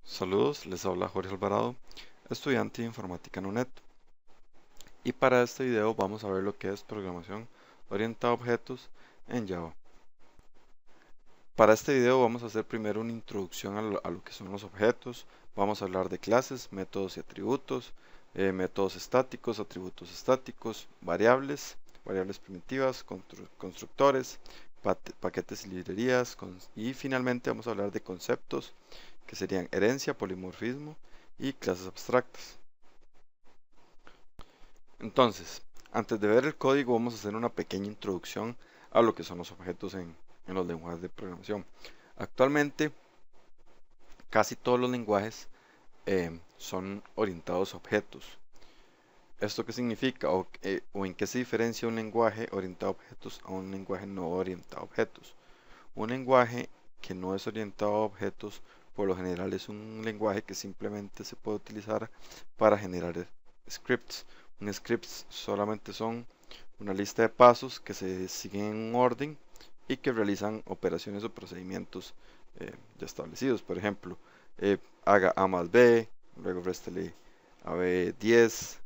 Saludos, les habla Jorge Alvarado, estudiante de informática en UNED. Y para este video vamos a ver lo que es programación orientada a objetos en Java. Para este video vamos a hacer primero una introducción a lo que son los objetos. Vamos a hablar de clases, métodos y atributos, métodos estáticos, atributos estáticos, variables primitivas, constructores, paquetes y librerías, y finalmente vamos a hablar de conceptos que serían herencia, polimorfismo y clases abstractas. Entonces, antes de ver el código vamos a hacer una pequeña introducción a lo que son los objetos en los lenguajes de programación. Actualmente casi todos los lenguajes son orientados a objetos. ¿Esto qué significa o en qué se diferencia un lenguaje orientado a objetos a un lenguaje no orientado a objetos? Un lenguaje que no es orientado a objetos por lo general es un lenguaje que simplemente se puede utilizar para generar scripts. Un script solamente son una lista de pasos que se siguen en un orden y que realizan operaciones o procedimientos ya establecidos. Por ejemplo, haga A más B, luego réstele a B 10,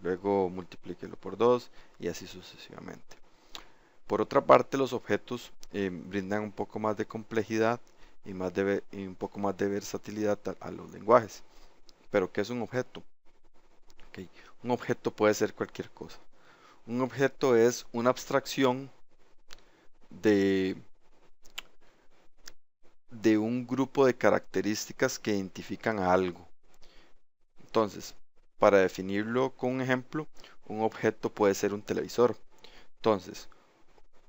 luego multiplíquelo por 2 y así sucesivamente. Por otra parte, los objetos brindan un poco más de complejidad y un poco más de versatilidad a los lenguajes. Pero, ¿qué es un objeto? Okay. Un objeto puede ser cualquier cosa. Un objeto es una abstracción de, de un grupo de características que identifican a algo. Entonces, para definirlo con un ejemplo, un objeto puede ser un televisor. Entonces,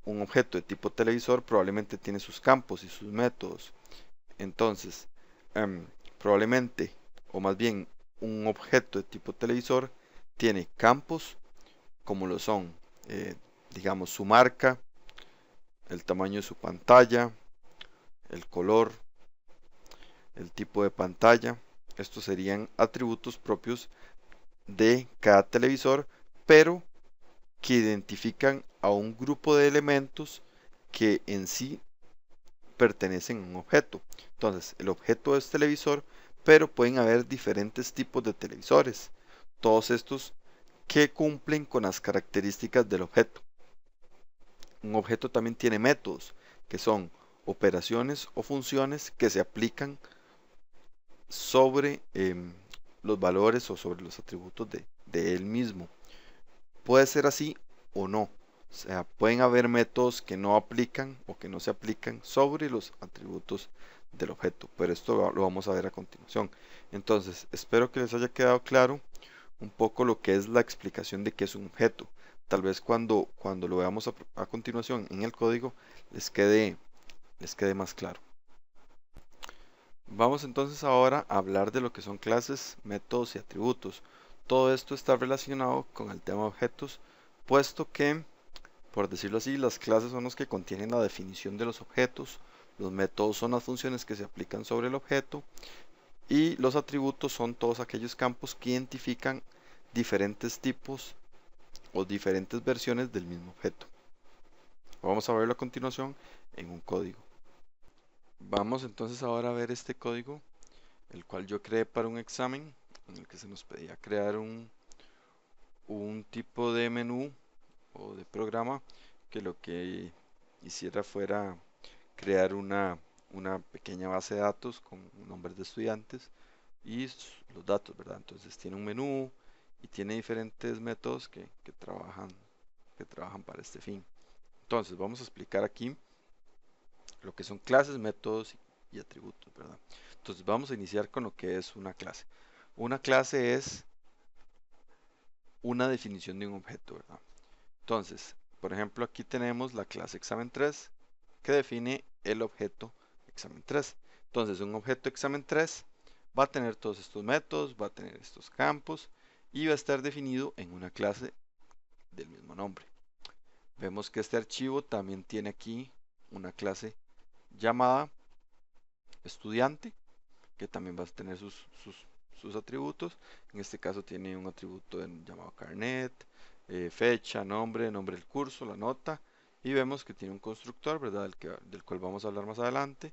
un objeto de tipo televisor probablemente tiene sus campos y sus métodos. Entonces, probablemente, o más bien, un objeto de tipo televisor tiene campos como lo son, digamos, su marca, el tamaño de su pantalla, el color, el tipo de pantalla. Estos serían atributos propios de cada televisor, pero que identifican a un grupo de elementos que en sí pertenecen a un objeto. Entonces, el objeto es televisor, pero pueden haber diferentes tipos de televisores. Todos estos que cumplen con las características del objeto. Un objeto también tiene métodos, que son operaciones o funciones que se aplican sobre los valores o sobre los atributos de él mismo. Puede ser así o no. O sea, pueden haber métodos que no aplican o que no se aplican sobre los atributos del objeto, pero esto lo vamos a ver a continuación. Entonces, espero que les haya quedado claro un poco lo que es la explicación de qué es un objeto. Tal vez cuando lo veamos a continuación en el código les quede más claro. Vamos entonces ahora a hablar de lo que son clases, métodos y atributos. Todo esto está relacionado con el tema de objetos, puesto que, por decirlo así, las clases son los que contienen la definición de los objetos, los métodos son las funciones que se aplican sobre el objeto y los atributos son todos aquellos campos que identifican diferentes tipos o diferentes versiones del mismo objeto. Vamos a verlo a continuación en un código. Vamos entonces ahora a ver este código, el cual yo creé para un examen, en el que se nos pedía crear un tipo de menú o de programa que lo que hiciera fuera crear una pequeña base de datos con nombres de estudiantes y los datos, ¿verdad? Entonces tiene un menú y tiene diferentes métodos que trabajan para este fin. Entonces vamos a explicar aquí lo que son clases, métodos y atributos, ¿verdad? Entonces vamos a iniciar con lo que es una clase. Una clase es una definición de un objeto, ¿verdad? Entonces, por ejemplo, aquí tenemos la clase examen 3 que define el objeto examen 3. Entonces, un objeto examen 3 va a tener todos estos métodos, va a tener estos campos y va a estar definido en una clase del mismo nombre. Vemos que este archivo también tiene aquí una clase llamada estudiante, que también va a tener sus atributos. En este caso tiene un atributo llamado carnet, fecha, nombre del curso, la nota, y vemos que tiene un constructor, ¿verdad? Del cual vamos a hablar más adelante,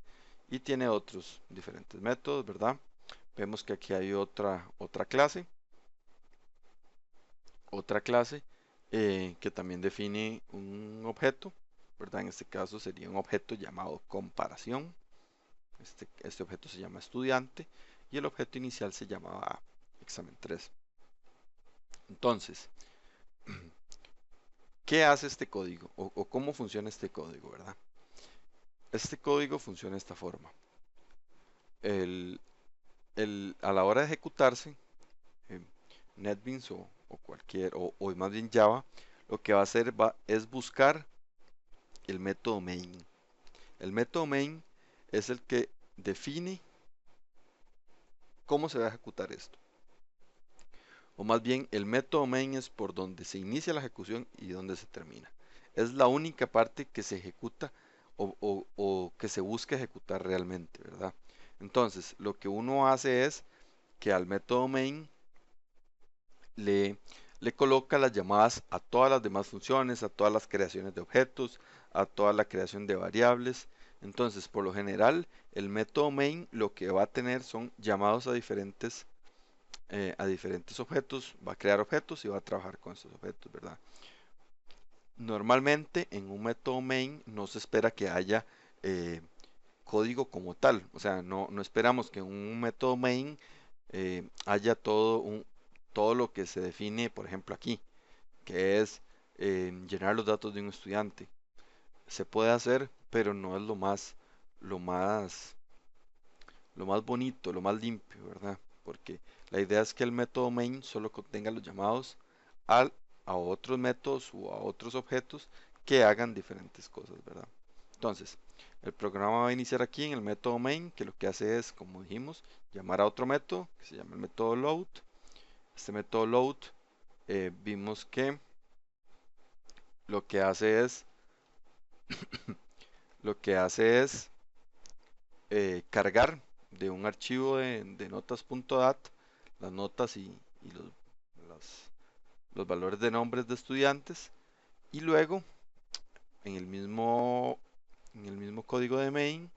y tiene otros diferentes métodos, ¿verdad? vemos que aquí hay otra clase que también define un objeto, ¿verdad? En este caso sería un objeto llamado comparación. Este objeto se llama estudiante y el objeto inicial se llamaba examen 3. Entonces, ¿qué hace este código? O cómo funciona este código, ¿verdad? Este código funciona de esta forma. A la hora de ejecutarse, eh, NetBeans o más bien Java, lo que va a hacer es buscar el método main. El método main es el que define cómo se va a ejecutar esto. O más bien, el método main es por donde se inicia la ejecución y donde se termina. Es la única parte que se ejecuta o que se busca ejecutar realmente, ¿verdad? Entonces, lo que uno hace es que al método main le, le coloca las llamadas a todas las demás funciones, a todas las creaciones de objetos, a toda la creación de variables. Entonces, por lo general, el método main lo que va a tener son llamados a diferentes objetos, va a crear objetos y va a trabajar con esos objetos, ¿verdad? Normalmente en un método main no se espera que haya código como tal, o sea, no esperamos que en un método main haya todo lo que se define, por ejemplo, aquí, que es llenar los datos de un estudiante. Se puede hacer, pero no es lo más, lo más bonito, lo más limpio, ¿verdad? Porque la idea es que el método main solo contenga los llamados al, a otros métodos o a otros objetos que hagan diferentes cosas, ¿verdad? Entonces, el programa va a iniciar aquí en el método main, que lo que hace es, como dijimos, llamar a otro método que se llama el método load. Este método load vimos que lo que hace es lo que hace es cargar de un archivo de notas.dat las notas y los, los valores de nombres de estudiantes y luego en en el mismo código de main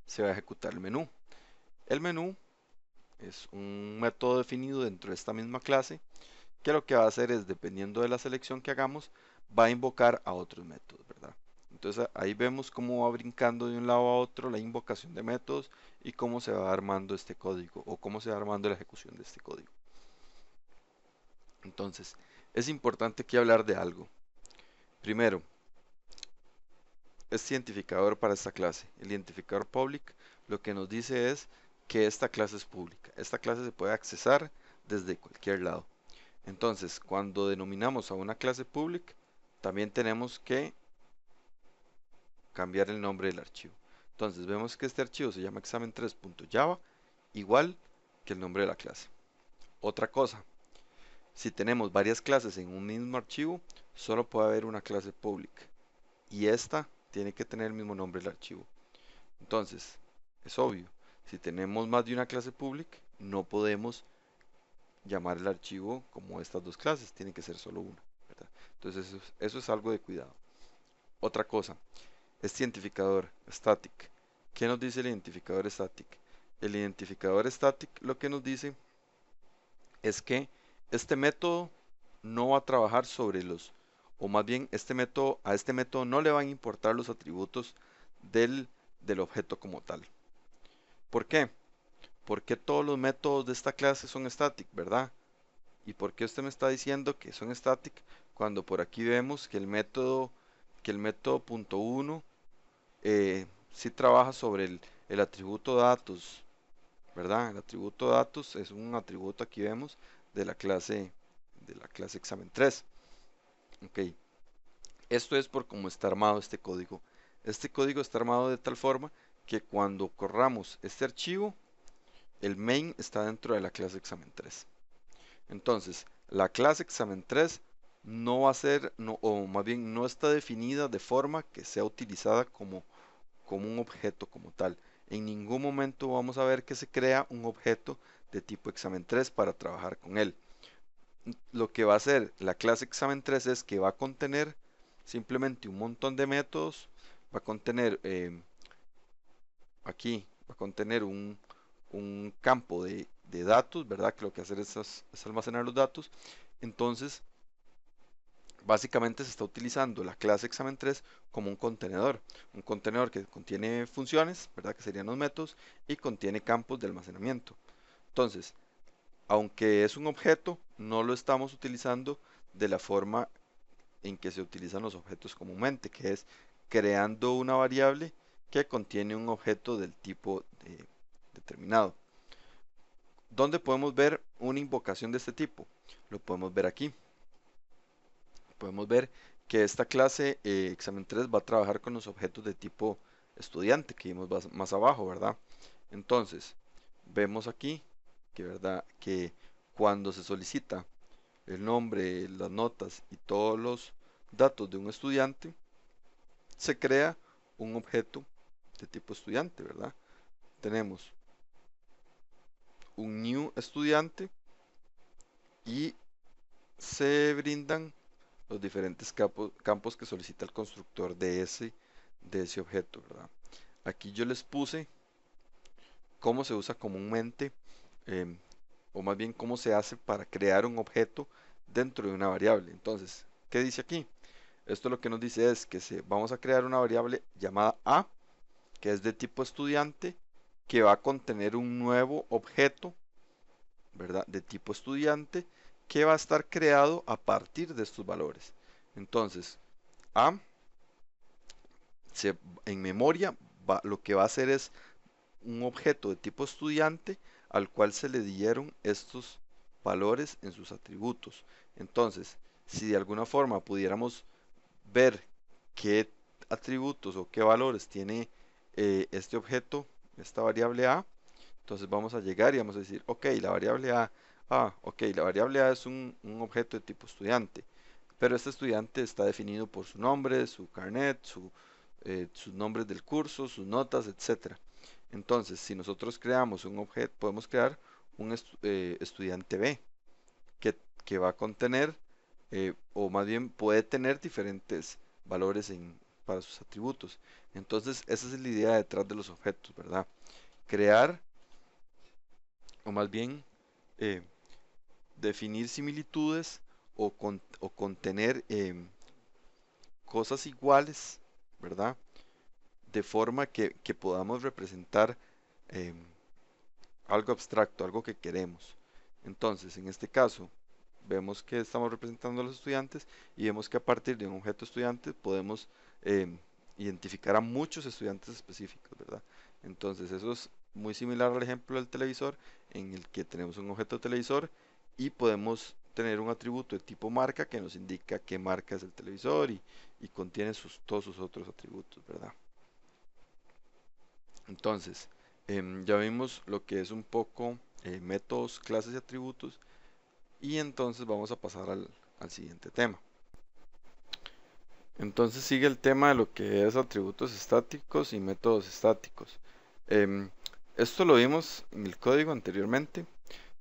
se va a ejecutar el menú. El menú es un método definido dentro de esta misma clase que lo que va a hacer es, dependiendo de la selección que hagamos, va a invocar a otros métodos, ¿verdad? Entonces ahí vemos cómo va brincando de un lado a otro la invocación de métodos y cómo se va armando este código o cómo se va armando la ejecución de este código. Entonces, es importante aquí hablar de algo. Primero, este identificador para esta clase, el identificador public, lo que nos dice es que esta clase es pública. Esta clase se puede accesar desde cualquier lado. Entonces, cuando denominamos a una clase public, también tenemos que cambiar el nombre del archivo. Entonces, vemos que este archivo se llama examen3.java, igual que el nombre de la clase. Otra cosa, si tenemos varias clases en un mismo archivo, solo puede haber una clase public y esta tiene que tener el mismo nombre del archivo. Entonces, es obvio, si tenemos más de una clase public, no podemos llamar el archivo como estas dos clases, tiene que ser solo una, ¿verdad? Entonces eso es algo de cuidado. Otra cosa, este identificador static. ¿Qué nos dice el identificador static? El identificador static lo que nos dice es que este método no va a trabajar sobre o más bien a este método no le van a importar los atributos del objeto como tal. ¿Por qué? Porque todos los métodos de esta clase son static, ¿verdad? ¿Y por qué usted me está diciendo que son static cuando por aquí vemos que el método punto .1 sí trabaja sobre el atributo datos, ¿verdad? El atributo datos es un atributo, aquí vemos, de la clase examen 3. Ok, esto es por cómo está armado este código. Este código está armado de tal forma que cuando corramos este archivo, el main está dentro de la clase examen 3. Entonces, la clase examen 3 no va a ser, no, o más bien no está definida de forma que sea utilizada como un objeto como tal. En ningún momento vamos a ver que se crea un objeto de tipo examen 3 para trabajar con él. Lo que va a hacer la clase examen 3 es que va a contener simplemente un montón de métodos, va a contener aquí, va a contener un campo de datos, ¿verdad? Que lo que hacer es almacenar los datos. Entonces, básicamente se está utilizando la clase examen 3 como un contenedor que contiene funciones, ¿verdad? Que serían los métodos, y contiene campos de almacenamiento. Entonces, aunque es un objeto, no lo estamos utilizando de la forma en que se utilizan los objetos comúnmente, que es creando una variable que contiene un objeto del tipo determinado. ¿Dónde podemos ver una invocación de este tipo? Lo podemos ver aquí. Podemos ver que esta clase examen 3 va a trabajar con los objetos de tipo estudiante que vimos más abajo, ¿verdad? Entonces, vemos aquí que, ¿verdad? Que cuando se solicita el nombre, las notas y todos los datos de un estudiante, se crea un objeto de tipo estudiante, ¿verdad? Tenemos un new estudiante y se brindan los diferentes campos que solicita el constructor de ese objeto, ¿verdad? Aquí yo les puse cómo se usa comúnmente, em, o más bien cómo se hace para crear un objeto dentro de una variable. Entonces, ¿qué dice aquí? Esto lo que nos dice es que vamos a crear una variable llamada A, que es de tipo estudiante, que va a contener un nuevo objeto, ¿verdad? De tipo estudiante, que va a estar creado a partir de estos valores. Entonces, A, en memoria, lo que va a hacer es un objeto de tipo estudiante al cual se le dieron estos valores en sus atributos. Entonces, si de alguna forma pudiéramos ver qué atributos o qué valores tiene este objeto, esta variable A, entonces vamos a llegar y vamos a decir, ok, la variable ok, la variable A es un objeto de tipo estudiante, pero este estudiante está definido por su nombre, su carnet, sus nombres del curso, sus notas, etcétera. Entonces, si nosotros creamos un objeto, podemos crear un estudiante B que va a contener, o más bien puede tener diferentes valores para sus atributos. Entonces, esa es la idea detrás de los objetos, ¿verdad? Crear, o más bien eh, definir similitudes o contener cosas iguales, ¿verdad? De forma que podamos representar em, algo abstracto, algo que queremos. Entonces, en este caso, vemos que estamos representando a los estudiantes y vemos que a partir de un objeto estudiante podemos identificar a muchos estudiantes específicos, ¿verdad? Entonces, eso es muy similar al ejemplo del televisor, en el que tenemos un objeto televisor y podemos tener un atributo de tipo marca que nos indica qué marca es el televisor y contiene todos sus otros atributos, ¿verdad? Entonces, ya vimos lo que es un poco métodos, clases y atributos, y entonces vamos a pasar al siguiente tema. Entonces sigue el tema de lo que es atributos estáticos y métodos estáticos. Em, Esto lo vimos en el código anteriormente.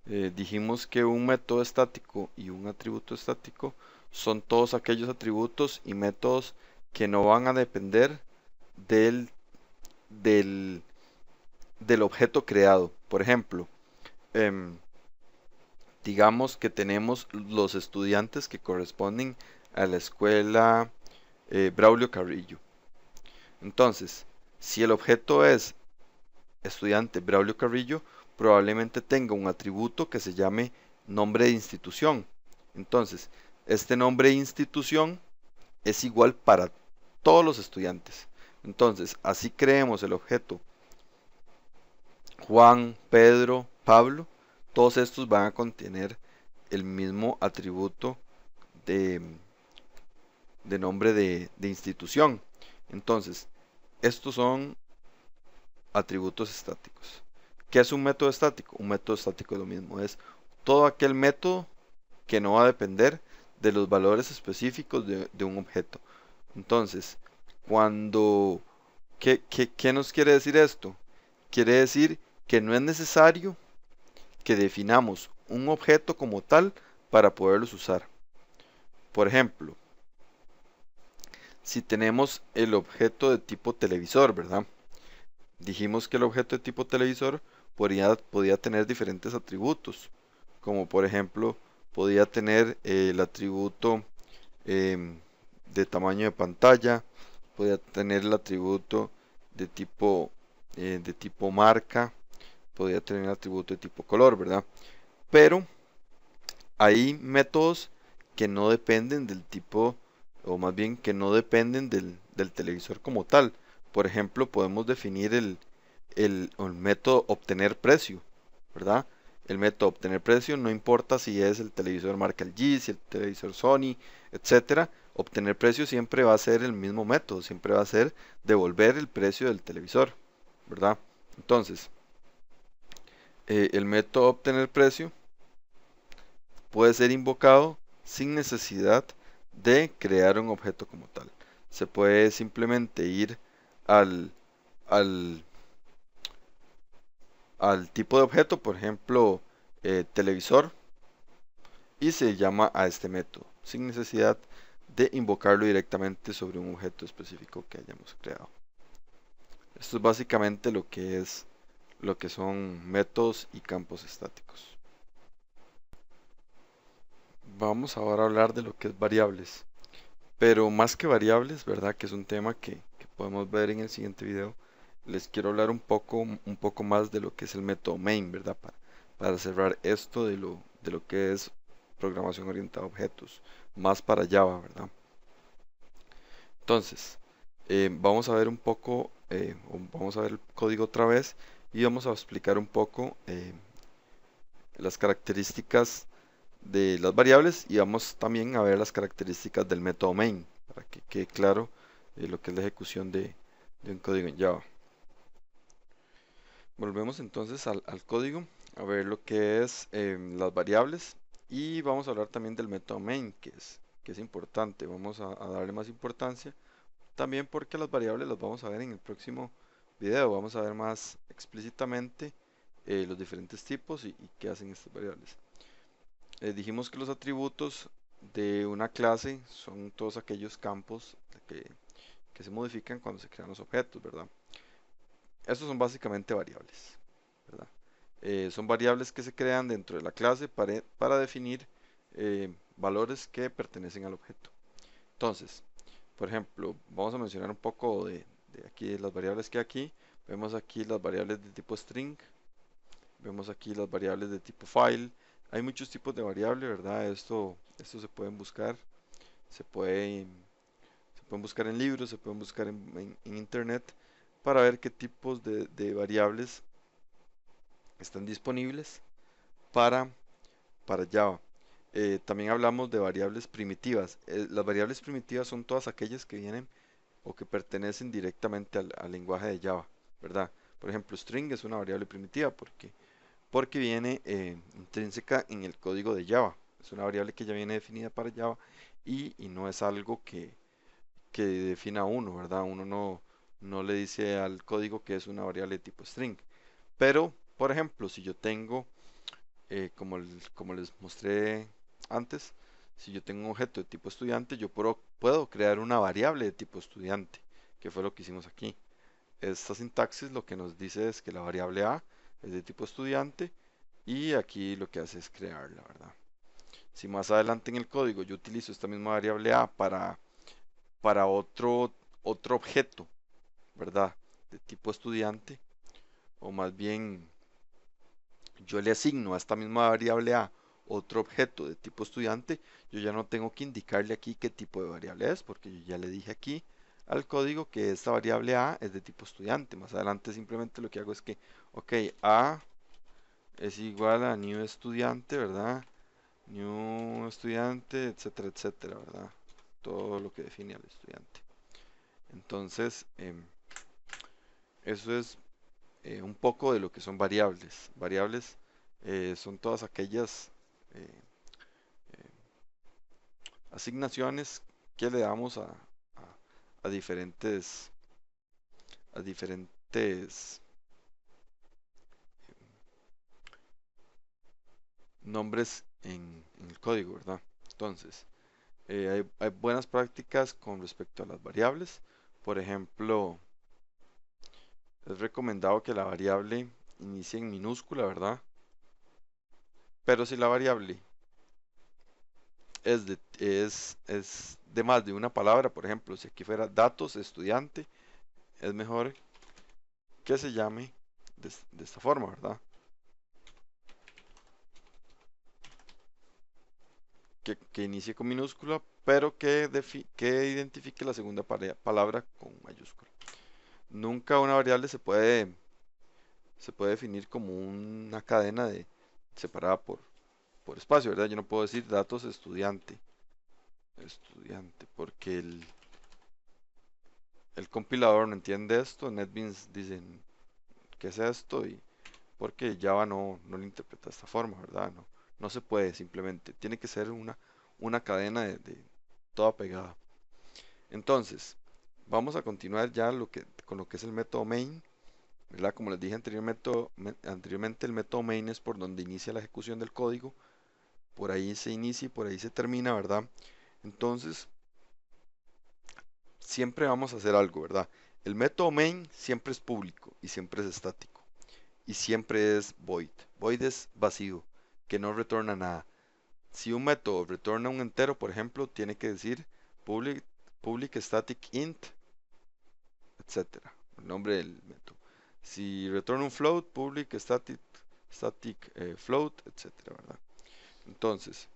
Dijimos que un método estático y un atributo estático son todos aquellos atributos y métodos que no van a depender del, del, del objeto creado. Por ejemplo, em, digamos que tenemos los estudiantes que corresponden a la escuela Braulio Carrillo. Entonces, si el objeto es estudiante Braulio Carrillo, probablemente tenga un atributo que se llame nombre de institución. Entonces, este nombre de institución es igual para todos los estudiantes. Entonces, así creemos el objeto Juan, Pedro, Pablo, todos estos van a contener el mismo atributo de, de nombre de institución. Entonces, estos son atributos estáticos. ¿Qué es un método estático? Un método estático es lo mismo, es todo aquel método que no va a depender de los valores específicos de un objeto. Entonces, cuando, ¿qué nos quiere decir esto? Quiere decir que no es necesario que definamos un objeto como tal para poderlos usar. Por ejemplo, si tenemos el objeto de tipo televisor, ¿verdad? Dijimos que el objeto de tipo televisor podía tener diferentes atributos, como por ejemplo podía tener el atributo em, de tamaño de pantalla, podía tener el atributo de tipo marca, podía tener el atributo de tipo color, ¿verdad? Pero hay métodos que no dependen del tipo, o más bien que no dependen del televisor como tal. Por ejemplo, podemos definir el método obtener precio, ¿verdad? El método obtener precio no importa si es el televisor marca LG, si el televisor Sony, etcétera. Obtener precio siempre va a ser el mismo método, siempre va a ser devolver el precio del televisor, ¿verdad? Entonces, el método obtener precio puede ser invocado sin necesidad de crear un objeto como tal. Se puede simplemente ir al, al, al tipo de objeto, por ejemplo, televisor, y se llama a este método, sin necesidad de invocarlo directamente sobre un objeto específico que hayamos creado. Esto es básicamente lo que son métodos y campos estáticos. Vamos ahora a hablar de lo que es variables. Pero más que variables, ¿verdad? Que es un tema que podemos ver en el siguiente video. Les quiero hablar un poco más de lo que es el método main, ¿verdad? Para cerrar esto de lo que es programación orientada a objetos, más para Java, ¿verdad? Entonces, vamos a ver un poco, vamos a ver el código otra vez y vamos a explicar un poco las características de las variables y vamos también a ver las características del método main para que quede claro lo que es la ejecución de un código en Java. Volvemos entonces al código a ver lo que es las variables y vamos a hablar también del método main que es importante. Vamos a darle más importancia también porque las variables las vamos a ver en el próximo video. Vamos a ver más explícitamente los diferentes tipos y qué hacen estas variables. Dijimos que los atributos de una clase son todos aquellos campos que se modifican cuando se crean los objetos, ¿verdad? Estos son básicamente variables, ¿verdad? Son variables que se crean dentro de la clase para definir valores que pertenecen al objeto. Entonces, por ejemplo, vamos a mencionar un poco de aquí las variables que hay aquí. Vemos aquí las variables de tipo string, vemos aquí las variables de tipo file. Hay muchos tipos de variables, ¿verdad? Esto se pueden buscar, se pueden, se pueden buscar en libros, se pueden buscar en internet para ver qué tipos de variables están disponibles para, para Java. También hablamos de variables primitivas. Las variables primitivas son todas aquellas que vienen o que pertenecen directamente al lenguaje de Java, ¿verdad? Por ejemplo, string es una variable primitiva porque viene intrínseca en el código de Java. Es una variable que ya viene definida para Java y no es algo que defina uno, ¿verdad? Uno no le dice al código que es una variable de tipo string. Pero, por ejemplo, si yo tengo, como les mostré antes, si yo tengo un objeto de tipo estudiante, yo puedo crear una variable de tipo estudiante, que fue lo que hicimos aquí. Esta sintaxis lo que nos dice es que la variable A es de tipo estudiante y aquí lo que hace es crearla, ¿verdad? Si más adelante en el código yo utilizo esta misma variable A para otro objeto, ¿verdad? De tipo estudiante, o más bien yo le asigno a esta misma variable A otro objeto de tipo estudiante, yo ya no tengo que indicarle aquí qué tipo de variable es, porque yo ya le dije aquí al código que esta variable A es de tipo estudiante. Más adelante simplemente lo que hago es que, ok, A es igual a new estudiante, ¿verdad? New estudiante, etcétera, etcétera, ¿verdad? Todo lo que define al estudiante. Entonces, eso es un poco de lo que son variables. Variables son todas aquellas eh, eh, asignaciones que le damos a diferentes, a diferentes nombres en el código, ¿verdad? Entonces, hay buenas prácticas con respecto a las variables. Por ejemplo, es recomendado que la variable inicia en minúscula, ¿verdad? Pero si la variable es de más de una palabra, por ejemplo, si aquí fuera datos estudiante, es mejor que se llame de esta forma, ¿verdad? Que inicie con minúscula, pero que identifique la segunda palabra con mayúscula. Nunca una variable se puede definir como una cadena separada por espacio, ¿verdad? Yo no puedo decir datos estudiante, porque el compilador no entiende esto. NetBeans dicen, ¿qué es esto? Y porque Java no lo interpreta de esta forma, ¿verdad? No se puede simplemente, tiene que ser una cadena de toda pegada. Entonces, vamos a continuar ya con lo que es el método main, ¿verdad? Como les dije anteriormente, el método main es por donde inicia la ejecución del código, por ahí se inicia y por ahí se termina, ¿verdad? Entonces, siempre vamos a hacer algo, ¿verdad? El método main siempre es público y siempre es estático y siempre es void. Void es vacío, que no retorna nada. Si un método retorna un entero, por ejemplo, tiene que decir public static int, etcétera, el nombre del método. Si retorna un float, public static float, etcétera, ¿verdad? Entonces,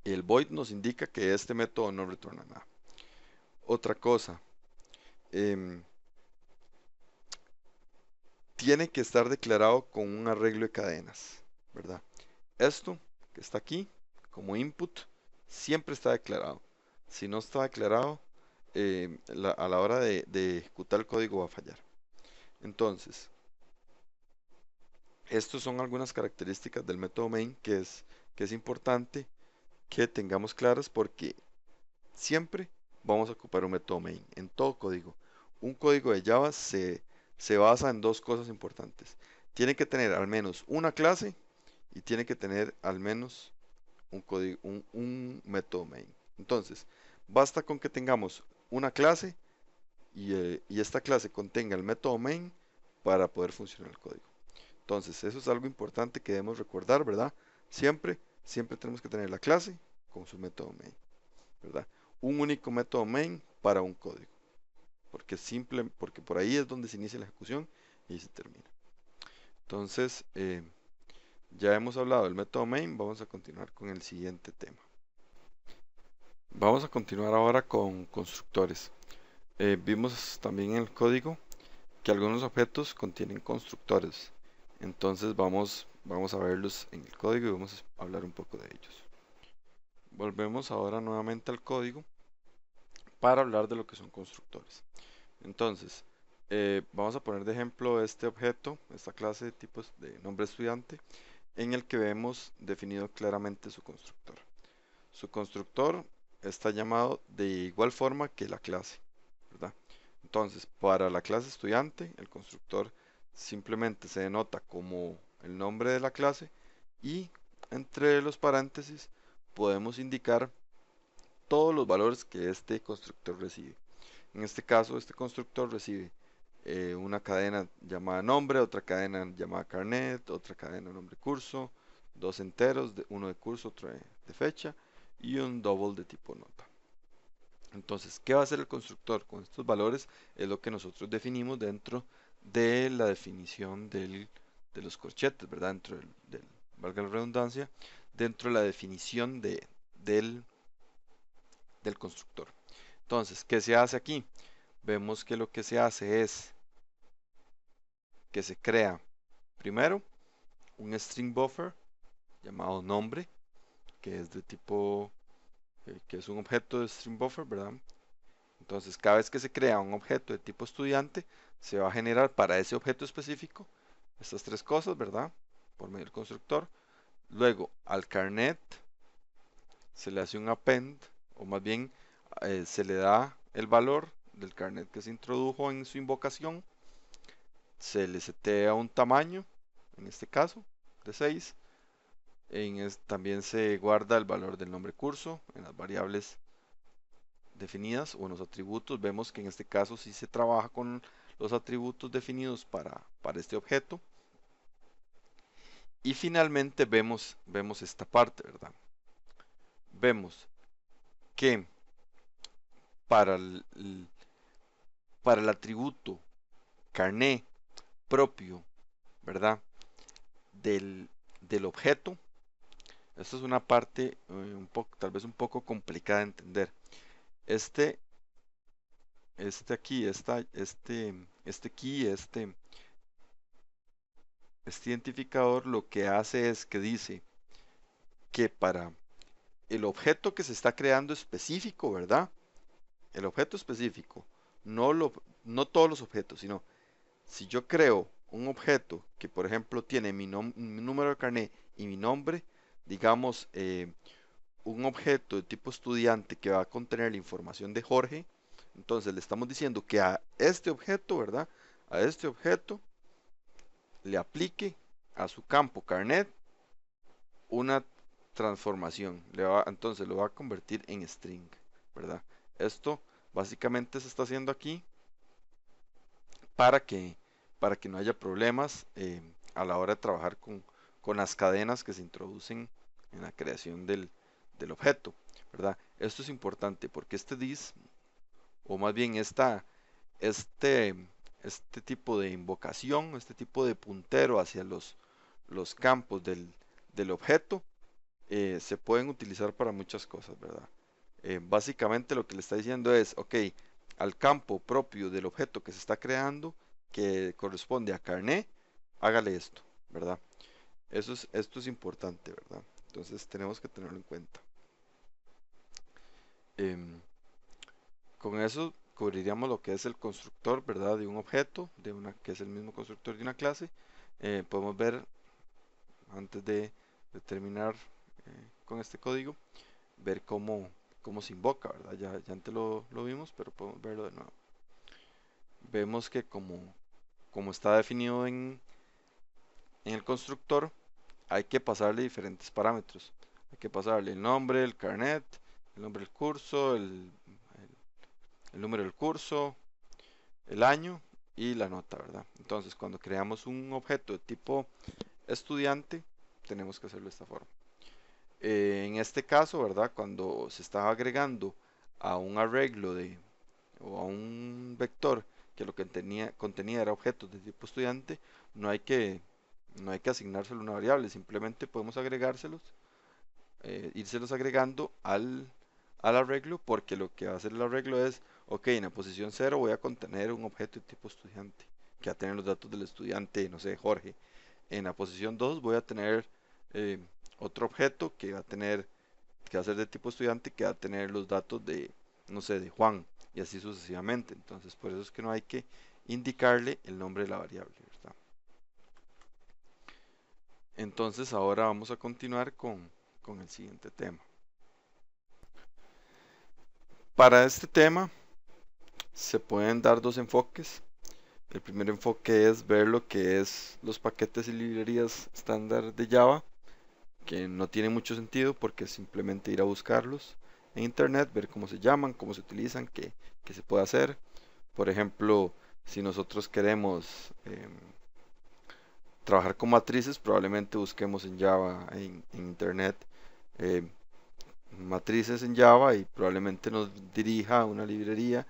el void nos indica que este método no retorna nada. Otra cosa, em, tiene que estar declarado con un arreglo de cadenas, ¿verdad? Esto que está aquí como input siempre está declarado. Si no está declarado, a la hora de ejecutar el código va a fallar. Entonces, estas son algunas características del método main que es importante que tengamos claras, porque siempre vamos a ocupar un método main en todo código. Un código de Java se basa en dos cosas importantes. Tiene que tener al menos una clase y tiene que tener al menos un método main. Entonces, basta con que tengamos una clase y esta clase contenga el método main para poder funcionar el código. Entonces, eso es algo importante que debemos recordar, ¿verdad? Siempre tenemos que tener la clase con su método main, ¿verdad? Un único método main para un código, porque por ahí es donde se inicia la ejecución y se termina. Entonces, ya hemos hablado del método main, vamos a continuar con el siguiente tema. Vamos a continuar ahora con constructores. Vimos también en el código que algunos objetos contienen constructores. Entonces vamos a verlos en el código y vamos a hablar un poco de ellos. Volvemos ahora nuevamente al código para hablar de lo que son constructores. Entonces, vamos a poner de ejemplo este objeto, esta clase de tipos de nombre estudiante, en el que vemos definido claramente su constructor. Su constructor está llamado de igual forma que la clase, ¿verdad? Entonces, para la clase estudiante, el constructor simplemente se denota como el nombre de la clase y entre los paréntesis podemos indicar todos los valores que este constructor recibe. En este caso, este constructor recibe una cadena llamada nombre, otra cadena llamada carnet, otra cadena nombre curso, dos enteros, uno de curso, otro de fecha y un double de tipo nota. Entonces, ¿qué va a hacer el constructor con estos valores? Es lo que nosotros definimos dentro de la definición de los corchetes, ¿verdad? Valga la redundancia, dentro de la definición del constructor. Entonces, ¿qué se hace aquí? Vemos que lo que se hace es que se crea primero un string buffer llamado nombre, que es de tipo, que es un objeto de string buffer, ¿verdad? Entonces, cada vez que se crea un objeto de tipo estudiante, se va a generar para ese objeto específico estas tres cosas, ¿verdad? Por medio del constructor. Luego, al carnet se le hace un append, o más bien se le da el valor del carnet que se introdujo en su invocación. Se le setea un tamaño, en este caso, de 6. También se guarda el valor del nombre curso en las variables definidas o en los atributos. Vemos que en este caso sí se trabaja con los atributos definidos para este objeto. Y finalmente vemos esta parte, ¿verdad? Vemos que para para el atributo carné propio, ¿verdad? Del objeto. Esta es una parte tal vez un poco complicada de entender. Este aquí, este key, este identificador lo que hace es que dice que para el objeto que se está creando específico, ¿verdad? El objeto específico, no todos los objetos, sino si yo creo un objeto que, por ejemplo, tiene mi número de carnet y mi nombre, digamos, un objeto de tipo estudiante que va a contener la información de Jorge, entonces le estamos diciendo que a este objeto, ¿verdad? A este objeto le aplique a su campo carnet una transformación. Entonces lo va a convertir en string, ¿verdad? Esto básicamente se está haciendo aquí para que, para que no haya problemas a la hora de trabajar con las cadenas que se introducen en la creación del objeto, ¿verdad? Esto es importante porque este this, o más bien este, este tipo de invocación, este tipo de puntero hacia los campos del objeto, se pueden utilizar para muchas cosas, ¿verdad? Básicamente lo que le está diciendo es, ok, al campo propio del objeto que se está creando, que corresponde a carné, hágale esto, ¿verdad? Esto es importante, ¿verdad? Entonces tenemos que tenerlo en cuenta. Em, con eso cubriríamos lo que es el constructor, ¿verdad? De un objeto, que es el mismo constructor de una clase. Podemos ver, antes de terminar con este código, ver cómo se invoca, ¿verdad? Ya antes lo vimos, pero podemos verlo de nuevo. Vemos que como está definido en el constructor, hay que pasarle diferentes parámetros. Hay que pasarle el nombre, el carnet, el nombre del curso, el número del curso, el año y la nota, ¿verdad? Entonces, cuando creamos un objeto de tipo estudiante, tenemos que hacerlo de esta forma. En este caso, ¿verdad? Cuando se está agregando a un arreglo o a un vector que lo que contenía era objetos de tipo estudiante, no hay que, no hay que asignárselo una variable, simplemente podemos agregárselos, írselos agregando al arreglo, porque lo que va a hacer el arreglo es, ok, en la posición 0 voy a contener un objeto de tipo estudiante, que va a tener los datos del estudiante, no sé, Jorge. En la posición 2 voy a tener eh, otro objeto que va a ser de tipo estudiante, que va a tener los datos de, no sé, de Juan, y así sucesivamente. Entonces, por eso es que no hay que indicarle el nombre de la variable, ¿verdad? Entonces, ahora vamos a continuar con el siguiente tema. Para este tema se pueden dar dos enfoques. El primer enfoque es ver lo que es los paquetes y librerías estándar de Java, que no tiene mucho sentido porque es simplemente ir a buscarlos en internet, ver cómo se llaman, cómo se utilizan, qué se puede hacer. Por ejemplo, si nosotros queremos trabajar con matrices, probablemente busquemos en Java, en internet, eh, matrices en Java y probablemente nos dirija a una librería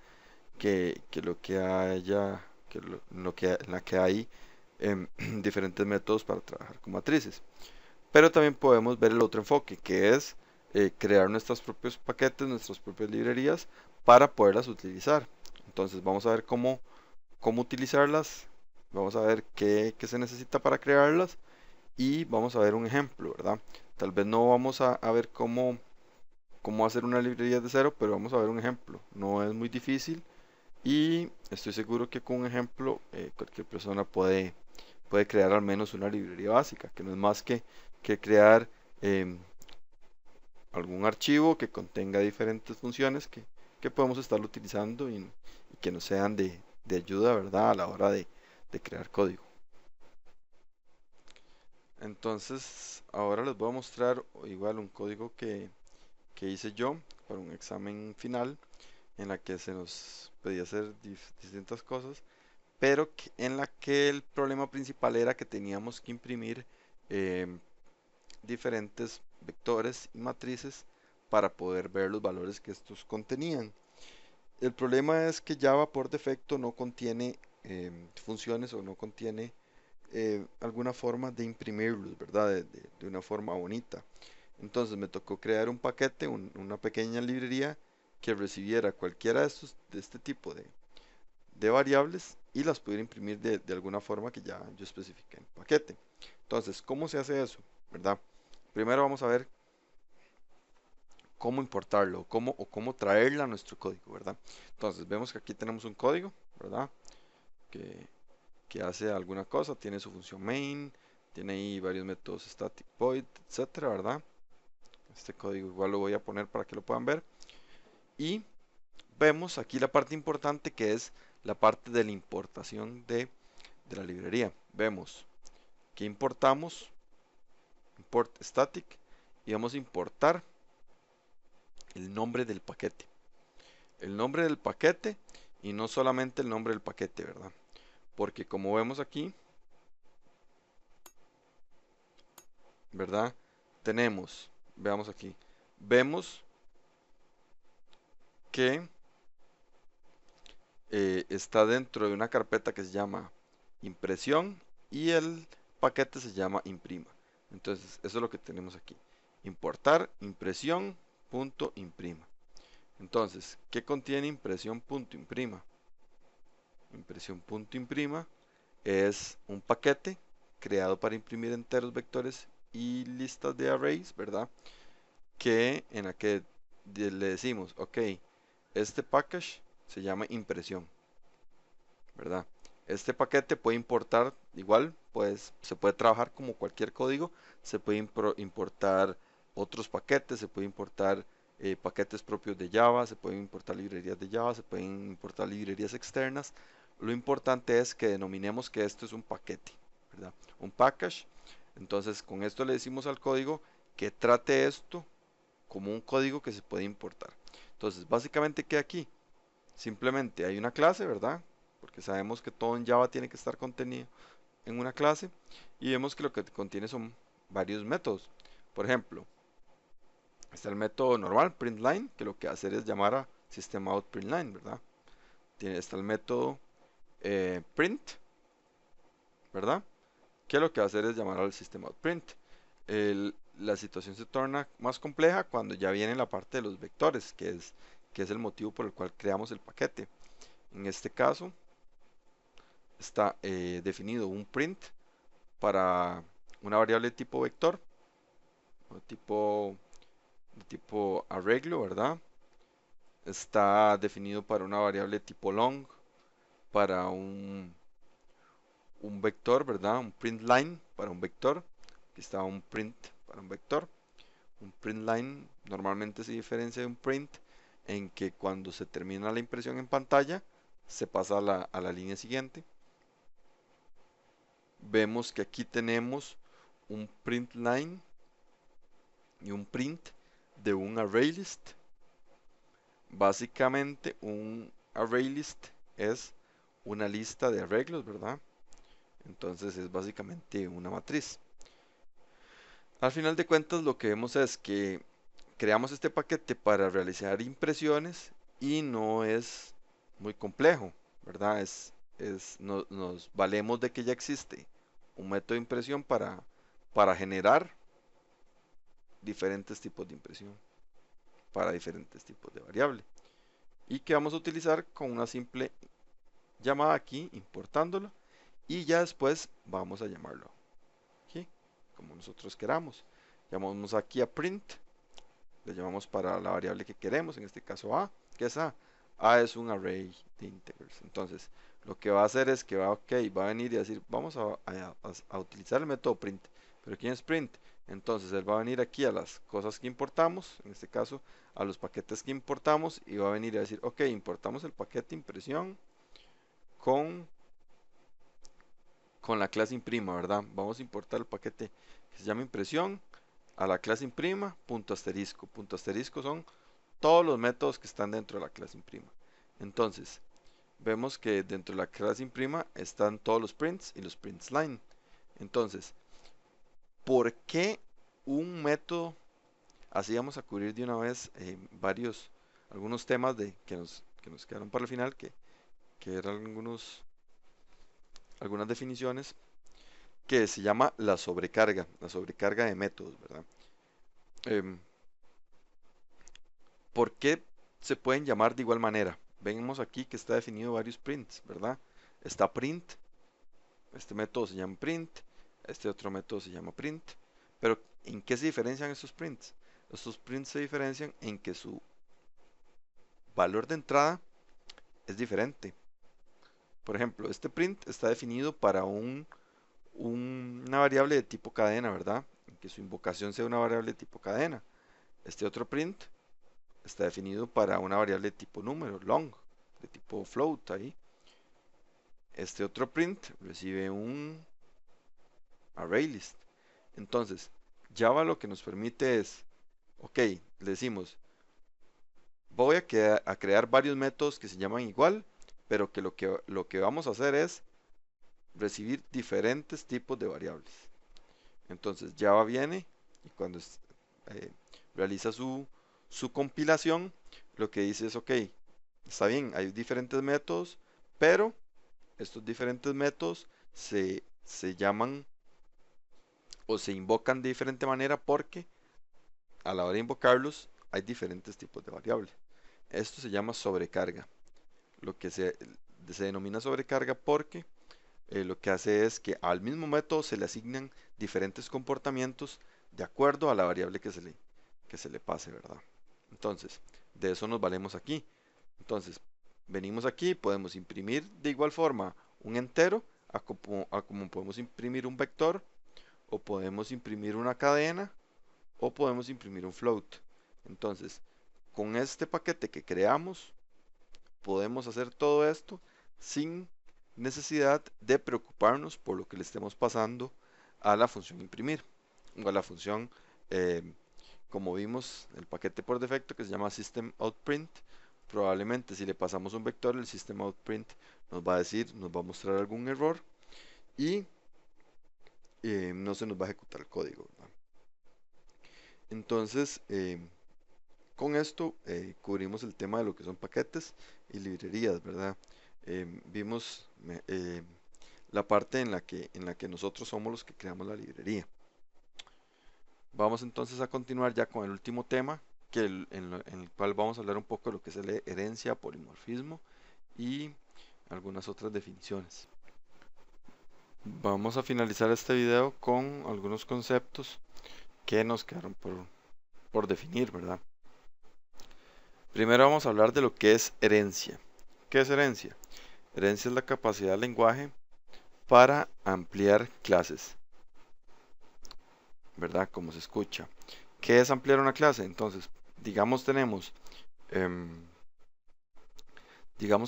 que lo que haya, en la que hay diferentes métodos para trabajar con matrices. Pero también podemos ver el otro enfoque, que es crear nuestros propios paquetes, nuestras propias librerías para poderlas utilizar. Entonces vamos a ver cómo utilizarlas, vamos a ver qué se necesita para crearlas y vamos a ver un ejemplo, ¿verdad? Tal vez no vamos a ver cómo hacer una librería de cero, pero vamos a ver un ejemplo. No es muy difícil y estoy seguro que con un ejemplo cualquier persona puede crear al menos una librería básica, que no es más que crear em, algún archivo que contenga diferentes funciones que podemos estar utilizando y que nos sean de ayuda, ¿verdad? A la hora de crear código. Entonces, ahora les voy a mostrar igual un código que hice yo para un examen final en la que se nos pedía hacer distintas cosas, pero en la que el problema principal era que teníamos que imprimir diferentes vectores y matrices para poder ver los valores que estos contenían. El problema es que Java por defecto no contiene funciones o no contiene alguna forma de imprimirlos, ¿verdad? De una forma bonita. Entonces me tocó crear un paquete, una pequeña librería que recibiera cualquiera de este tipo de variables y las pudiera imprimir de alguna forma que ya yo especifiqué en el paquete. Entonces, ¿cómo se hace eso? ¿Verdad? Primero vamos a ver cómo importarlo o cómo traerla a nuestro código, ¿verdad? Entonces, vemos que aquí tenemos un código, ¿verdad? Que hace alguna cosa, tiene su función main, tiene ahí varios métodos static void, etcétera, ¿verdad? Este código igual lo voy a poner para que lo puedan ver. Y vemos aquí la parte importante que es la parte de la importación de la librería. Vemos que importamos import static y vamos a importar el nombre del paquete. El nombre del paquete y no solamente el nombre del paquete, ¿verdad? Porque como vemos aquí, ¿verdad? Tenemos, veamos aquí, vemos que está dentro de una carpeta que se llama impresión y el paquete se llama imprima. Entonces, eso es lo que tenemos aquí. Importar impresión punto imprima. Entonces, ¿qué contiene impresión punto imprima? Impresión punto imprima es un paquete creado para imprimir enteros, vectores y listas de arrays, ¿verdad? Que en la que le decimos, ok, este package se llama impresión, ¿verdad? Este paquete puede importar igual, pues se puede trabajar como cualquier código, se puede importar otros paquetes, se puede importar paquetes propios de Java, se pueden importar librerías de Java, se pueden importar librerías externas. Lo importante es que denominemos que esto es un paquete, ¿verdad? Un package. Entonces con esto le decimos al código que trate esto como un código que se puede importar. Entonces básicamente ¿qué aquí? Simplemente hay una clase, ¿verdad? Porque sabemos que todo en Java tiene que estar contenido en una clase y vemos que lo que contiene son varios métodos. Por ejemplo, está el método normal, println, que lo que hace es llamar a system.out.println, ¿verdad? Está el método print, ¿verdad? Que lo que va a hacer es llamar al system.out.print. La situación se torna más compleja cuando ya viene la parte de los vectores, que es el motivo por el cual creamos el paquete. En este caso, está definido un print para una variable de tipo vector, o de tipo arreglo, ¿verdad? Está definido para una variable de tipo long, para un vector, ¿verdad? Un print line para un vector. Aquí está un print para un vector. Un print line normalmente se diferencia de un print en que cuando se termina la impresión en pantalla, se pasa a la línea siguiente. Vemos que aquí tenemos un print line y un print de un array list. Básicamente un array list es una lista de arreglos, ¿verdad? Entonces es básicamente una matriz. Al final de cuentas lo que vemos es que creamos este paquete para realizar impresiones y no es muy complejo, ¿verdad? Nos valemos de que ya existe un método de impresión para generar diferentes tipos de impresión para diferentes tipos de variable y que vamos a utilizar con una simple llamada aquí importándolo y ya después vamos a llamarlo aquí como nosotros queramos. Llamamos aquí a print, le llamamos para la variable que queremos, en este caso a, ¿qué es a? A es un array de integers. Entonces lo que va a hacer es que va a venir y decir vamos a utilizar el método print, pero ¿quién es print? Entonces él va a venir aquí a las cosas que importamos, en este caso a los paquetes que importamos y va a venir a decir ok, importamos el paquete impresión con la clase imprima, ¿verdad? Vamos a importar el paquete que se llama impresión a la clase imprima, punto asterisco. Punto asterisco son todos los métodos que están dentro de la clase imprima. Entonces, vemos que dentro de la clase imprima están todos los prints y los prints line. Entonces, ¿por qué un método? Así vamos a cubrir de una vez algunos temas que nos quedaron para el final, que eran algunas definiciones, que se llama la sobrecarga de métodos, ¿verdad? ¿Por qué se pueden llamar de igual manera? Vemos aquí que está definido varios prints, ¿verdad? Está print, este método se llama print, este otro método se llama print, pero ¿en qué se diferencian estos prints? Estos prints se diferencian en que su valor de entrada es diferente. Por ejemplo, este print está definido para una variable de tipo cadena, ¿verdad? En que su invocación sea una variable de tipo cadena. Este otro print está definido para una variable de tipo número, long, de tipo float ahí. Este otro print recibe un ArrayList. Entonces, Java lo que nos permite es, ok, le decimos, voy a crear varios métodos que se llaman igual, pero que lo que vamos a hacer es recibir diferentes tipos de variables. Entonces Java viene y cuando realiza su compilación, lo que dice es, ok, está bien, hay diferentes métodos, pero estos diferentes métodos se llaman o se invocan de diferente manera porque a la hora de invocarlos hay diferentes tipos de variables. Esto se llama sobrecarga. Lo que se denomina sobrecarga porque lo que hace es que al mismo método se le asignan diferentes comportamientos de acuerdo a la variable que se le pase, ¿verdad? Entonces, de eso nos valemos aquí. Entonces, venimos aquí, podemos imprimir de igual forma un entero, a como podemos imprimir un vector, o podemos imprimir una cadena, o podemos imprimir un float. Entonces, con este paquete que creamos, podemos hacer todo esto sin necesidad de preocuparnos por lo que le estemos pasando a la función imprimir o a la función, como vimos, el paquete por defecto que se llama system.out.print. Probablemente si le pasamos un vector, el system.out.print nos va a decir, nos va a mostrar algún error y no se nos va a ejecutar el código, ¿verdad? Entonces, con esto cubrimos el tema de lo que son paquetes y librerías, ¿verdad? Vimos la parte en la que nosotros somos los que creamos la librería. Vamos entonces a continuar ya con el último tema, en el cual vamos a hablar un poco de lo que es la herencia, polimorfismo y algunas otras definiciones. Vamos a finalizar este video con algunos conceptos que nos quedaron por definir, ¿verdad? Primero vamos a hablar de lo que es herencia. ¿Qué es herencia? Herencia es la capacidad del lenguaje para ampliar clases, ¿verdad? Como se escucha. ¿Qué es ampliar una clase? Entonces, digamos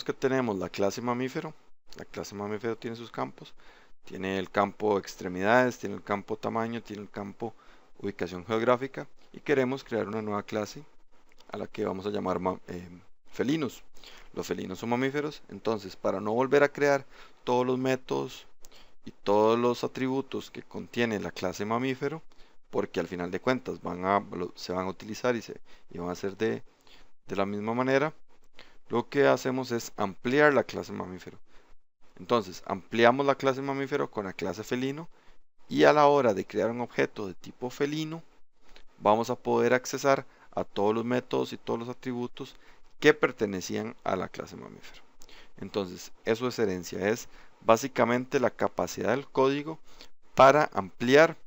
que tenemos la clase mamífero. La clase mamífero tiene sus campos. Tiene el campo extremidades, tiene el campo tamaño, tiene el campo ubicación geográfica. Y queremos crear una nueva clase a la que vamos a llamar felinos. Los felinos son mamíferos. Entonces, para no volver a crear todos los métodos y todos los atributos que contiene la clase mamífero, porque al final de cuentas se van a utilizar y van a ser de la misma manera, lo que hacemos es ampliar la clase mamífero. Entonces, ampliamos la clase mamífero con la clase felino y a la hora de crear un objeto de tipo felino, vamos a poder accesar a todos los métodos y todos los atributos que pertenecían a la clase mamífero. Entonces, eso es herencia, es básicamente la capacidad del código para ampliar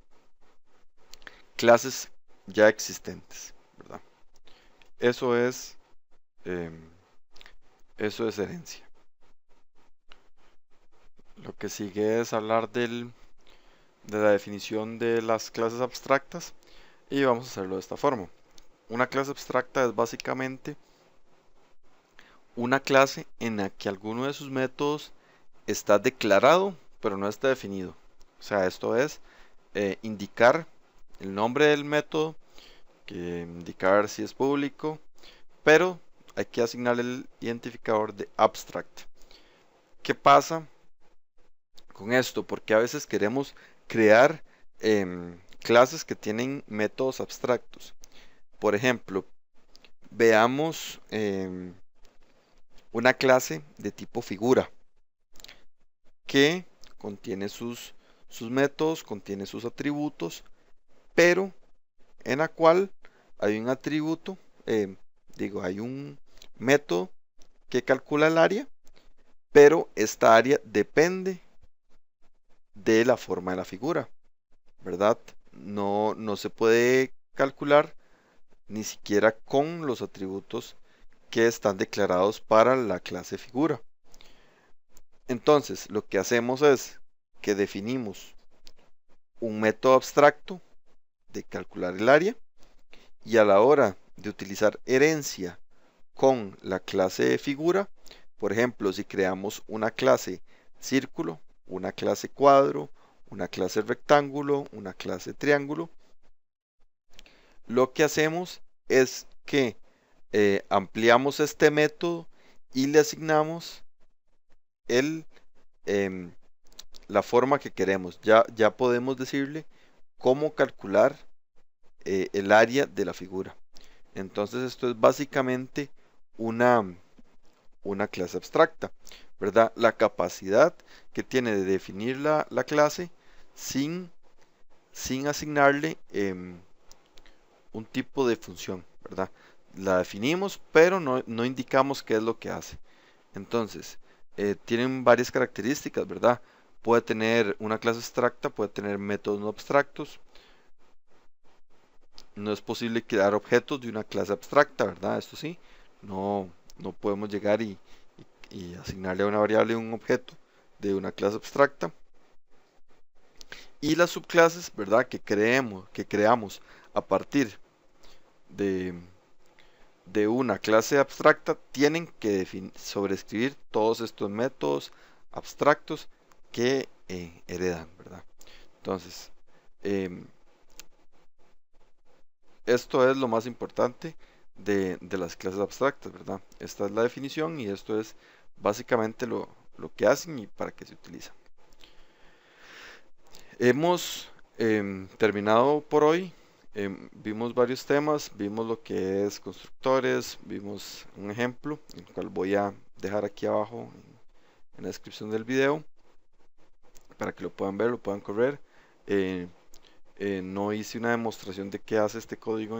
clases ya existentes, ¿verdad? Eso es herencia. Lo que sigue es hablar de la definición de las clases abstractas y vamos a hacerlo de esta forma. Una clase abstracta es básicamente una clase en la que alguno de sus métodos está declarado pero no está definido. O sea, esto es indicar el nombre del método, indicar si es público, pero hay que asignar el identificador de abstract. ¿Qué pasa con esto? Porque a veces queremos crear clases que tienen métodos abstractos. Por ejemplo, veamos una clase de tipo figura que contiene sus métodos, contiene sus atributos, pero en la cual hay un atributo, hay un método que calcula el área, pero esta área depende de la forma de la figura, ¿verdad? No se puede calcular ni siquiera con los atributos que están declarados para la clase figura. Entonces, lo que hacemos es que definimos un método abstracto de calcular el área y a la hora de utilizar herencia con la clase figura, por ejemplo, si creamos una clase círculo, una clase cuadro, una clase rectángulo, una clase triángulo, lo que hacemos es que ampliamos este método y le asignamos el, la forma que queremos. Ya podemos decirle cómo calcular el área de la figura. Entonces esto es básicamente una clase abstracta, ¿verdad? La capacidad que tiene de definir la clase sin asignarle un tipo de función, ¿verdad? La definimos, pero no indicamos qué es lo que hace. Entonces, tienen varias características, ¿verdad? Puede tener una clase abstracta, puede tener métodos no abstractos. No es posible crear objetos de una clase abstracta, ¿verdad? Esto sí, no podemos llegar y asignarle a una variable un objeto de una clase abstracta. Y las subclases, ¿verdad? Que creamos a partir de una clase abstracta tienen que sobreescribir todos estos métodos abstractos que heredan, ¿verdad? Entonces, esto es lo más importante de las clases abstractas, ¿verdad? Esta es la definición y esto es básicamente lo que hacen y para qué se utilizan. Hemos terminado por hoy. Vimos varios temas, vimos lo que es constructores, vimos un ejemplo, el cual voy a dejar aquí abajo en la descripción del video para que lo puedan ver, lo puedan correr. No hice una demostración de qué hace este código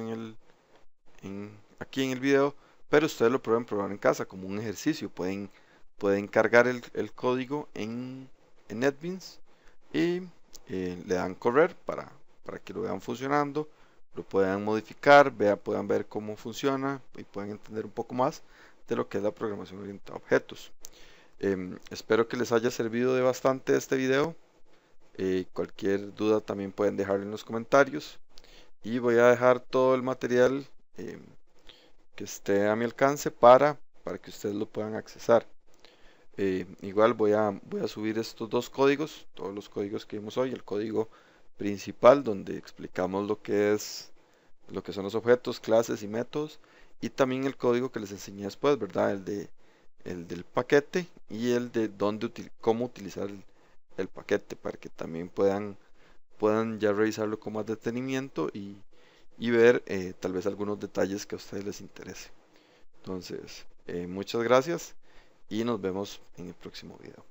aquí en el video, pero ustedes lo pueden probar en casa como un ejercicio. Pueden cargar el código en NetBeans y le dan correr para que lo vean funcionando, lo puedan modificar, puedan ver cómo funciona y puedan entender un poco más de lo que es la programación orientada a objetos. Espero que les haya servido de bastante este video. Cualquier duda también pueden dejarlo en los comentarios y voy a dejar todo el material que esté a mi alcance para que ustedes lo puedan accesar. Igual voy a subir estos dos códigos, todos los códigos que vimos hoy, el código principal donde explicamos lo que son los objetos, clases y métodos, y también el código que les enseñé después, ¿verdad? El del paquete y el de cómo utilizar el paquete para que también puedan ya revisarlo con más detenimiento y ver tal vez algunos detalles que a ustedes les interese. Entonces, muchas gracias y nos vemos en el próximo video.